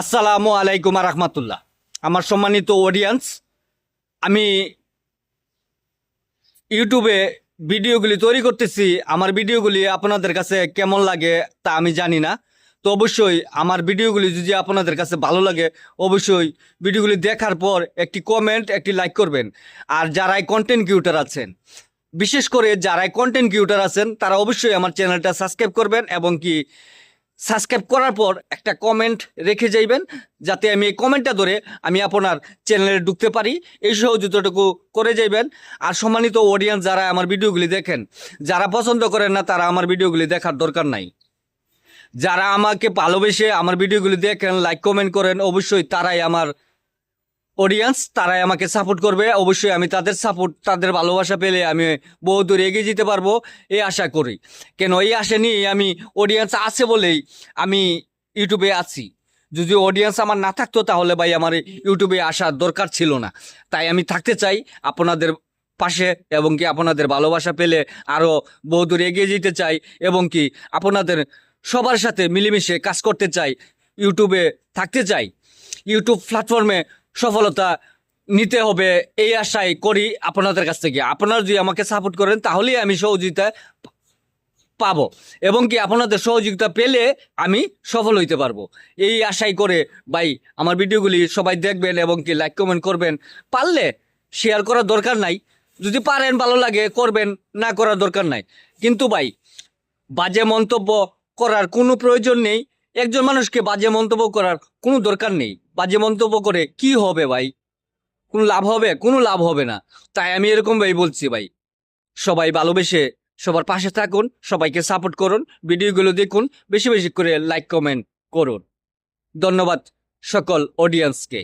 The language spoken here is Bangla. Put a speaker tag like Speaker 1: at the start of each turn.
Speaker 1: আসসালামু আলাইকুম রহমতুল্লাহ। আমার সম্মানিত অডিয়েন্স, আমি ইউটিউবে ভিডিওগুলি তৈরি করতেছি। আমার ভিডিওগুলি আপনাদের কাছে কেমন লাগে তা আমি জানি না। তো অবশ্যই আমার ভিডিওগুলি যদি আপনাদের কাছে ভালো লাগে, অবশ্যই ভিডিওগুলি দেখার পর একটি কমেন্ট, একটি লাইক করবেন। আর যারাই কন্টেন্ট ক্রিয়েটর আছেন, বিশেষ করে যারাই কন্টেন্ট ক্রিয়েটর আছেন, তারা অবশ্যই আমার চ্যানেলটা সাবস্ক্রাইব করবেন এবং কি সাবস্ক্রাইব করার পর একটা কমেন্ট রেখে যাইবেন, যাতে আমি এই কমেন্টটা ধরে আমি আপনার চ্যানেলে ঢুকতে পারি। এই সহযোগিতাটুকু করে যাইবেন। আর সম্মানিত অডিয়েন্স, যারা আমার ভিডিওগুলি দেখেন, যারা পছন্দ করেন না তারা আমার ভিডিওগুলি দেখার দরকার নাই। যারা আমাকে ভালোবেসে আমার ভিডিওগুলি দেখেন, লাইক কমেন্ট করেন, অবশ্যই তারাই আমার অডিয়েন্স, তারাই আমাকে সাপোর্ট করবে। অবশ্যই আমি তাদের সাপোর্ট, তাদের ভালোবাসা পেলে আমি বহু দূর এগিয়ে যেতে পারবো, এই আশা করি। কেন এই আশা নিয়ে আমি, অডিয়েন্স আছে বলেই আমি ইউটিউবে আছি। যদি অডিয়েন্স আমার না থাকতো তাহলে ভাই আমার ইউটিউবে আসার দরকার ছিল না। তাই আমি থাকতে চাই আপনাদের পাশে, এবং কি আপনাদের ভালোবাসা পেলে আরও বহু দূর এগিয়ে যেতে চাই, এবং কি আপনাদের সবার সাথে মিলেমিশে কাজ করতে চাই, ইউটিউবে থাকতে চাই। ইউটিউব প্ল্যাটফর্মে সফলতা নিতে হবে, এই আশাই করি আপনাদের কাছ থেকে। আপনারা যদি আমাকে সাপোর্ট করেন তাহলেই আমি সহযোগিতা পাবো, এবং কি আপনাদের সহযোগিতা পেলে আমি সফল হইতে পারবো, এই আশাই করে ভাই আমার ভিডিওগুলি সবাই দেখবেন এবং কি লাইক কমেন্ট করবেন। পারলে শেয়ার করার দরকার নাই, যদি পারেন ভালো লাগে করবেন, না করার দরকার নাই। কিন্তু ভাই বাজে মন্তব্য করার কোনো প্রয়োজন নেই। একজন মানুষকে বাজে মন্তব্য করার কোনো দরকার নেই। বাজে মন্তব্য করে কি হবে ভাই? কোনো লাভ হবে? কোনো লাভ হবে না। তাই আমি এরকম ভাই বলছি ভাই, সবাই ভালোবেসে সবার পাশে থাকুন, সবাইকে সাপোর্ট করুন, ভিডিওগুলো দেখুন, বেশি বেশি করে লাইক কমেন্ট করুন। ধন্যবাদ সকল অডিয়েন্সকে।